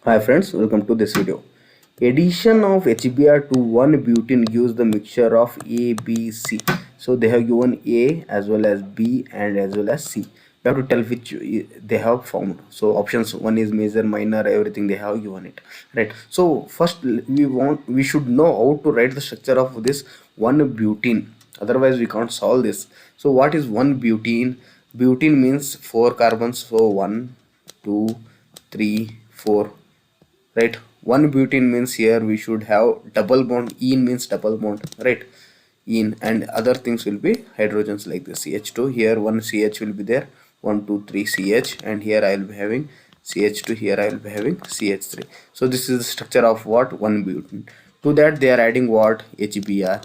Hi friends, welcome to this video. Addition of HBr to one butene gives the mixture of A, B, C. So they have given A as well as B and as well as C. You have to tell which they have found. So options one is major, minor, everything they have given it. Right. So first we should know how to write the structure of this one butene. Otherwise we can't solve this. So what is one butene? Butene means four carbons. So 1, 2, 3, 4, right? One butene means here we should have double bond. En means double bond, right? En, and other things will be hydrogens like this CH2. Here one CH will be there, 1 2 3 CH, and here I will be having CH2. Here I will be having CH3. So this is the structure of what one butene. To that they are adding what? HBr.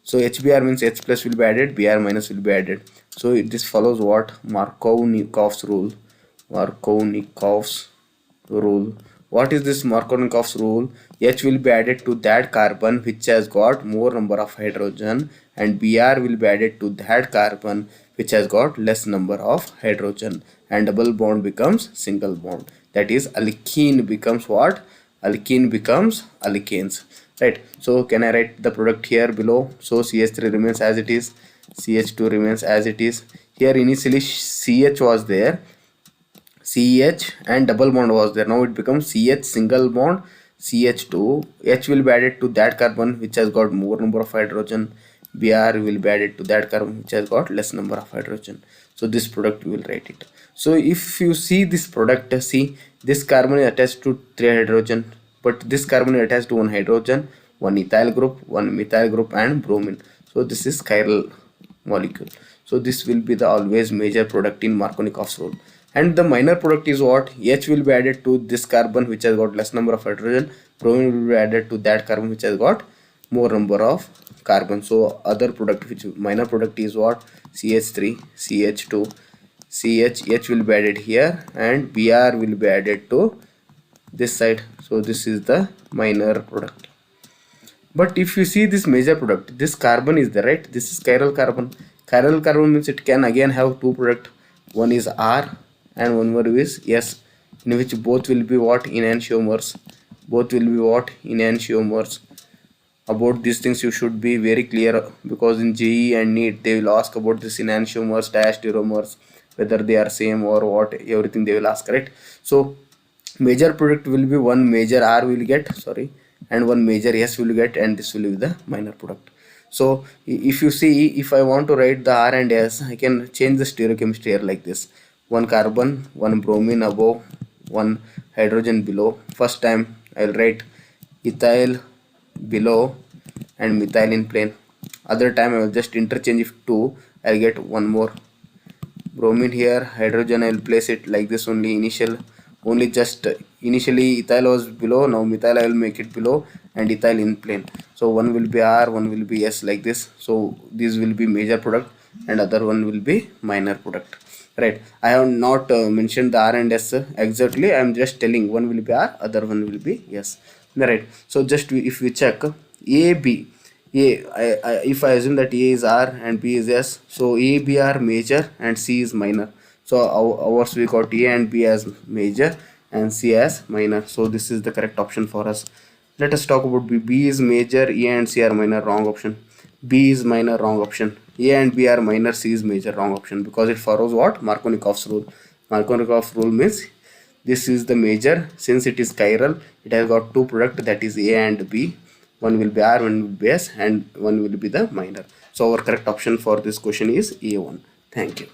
So HBr means H plus will be added, Br minus will be added. So this follows what? Markovnikoffs rule. Markovnikoffs rule. What is this Markovnikoffs rule? H will be added to that carbon which has got more number of hydrogen, and Br will be added to that carbon which has got less number of hydrogen, and double bond becomes single bond. That is alkene becomes what? Alkene becomes alkanes, right? So can I write the product here below? So CH3 remains as it is, CH2 remains as it is. Here initially CH was there, CH and double bond was there. Now it becomes CH single bond, CH2. H will be added to that carbon which has got more number of hydrogen. Br will be added to that carbon which has got less number of hydrogen. So this product we will write it. So if you see this product, see this carbon is attached to 3 hydrogen, but this carbon is attached to 1 hydrogen, 1 ethyl group, 1 methyl group, and bromine. So this is chiral molecule. So this will be the always major product in Markovnikoffs rule. And the minor product is what? H will be added to this carbon which has got less number of hydrogen. Bromine will be added to that carbon which has got more number of carbon. So other product, which minor product, is what? CH3, CH2, CH. H will be added here, and Br will be added to this side. So this is the minor product. But if you see this major product, this carbon is there, right? This is chiral carbon. Chiral carbon means it can again have two product. One is R and one more is S, in which both will be what? Enantiomers. Both will be what? Enantiomers. About these things you should be very clear, because in JEE and NEET they will ask about this enantiomers, diastereomers, whether they are same or what, everything they will ask, right? So major product will be one major R will get, sorry, and one major S will get, and this will be the minor product. So if you see, if I want to write the R and S, I can change the stereochemistry here like this: one carbon, one bromine above, one hydrogen below. First time I will write ethyl below and methyl in plane. Other time I will just interchange if two, I'll get one more bromine here, hydrogen I will place it like this only. Only just initially ethyl was below, now methyl I will make it below, and ethyl in plane. So one will be R, one will be S, like this. So this will be major product and other one will be minor product, right? I have not mentioned the R and S exactly. I am just telling one will be R, other one will be S, right? So just if we check A, B, if I assume that A is R and B is S, so A, B are major and C is minor. So ours we got A and B as major and C as minor. So this is the correct option for us. Let us talk about B. B is major, A and C are minor, wrong option. B is minor, wrong option. A and B are minor, C is major, wrong option, because it follows what? Markovnikoffs rule. Markovnikoffs rule means this is the major. Since it is chiral, it has got two product, that is A and B. One will be R, one will be S, and one will be the minor. So our correct option for this question is A1. Thank you.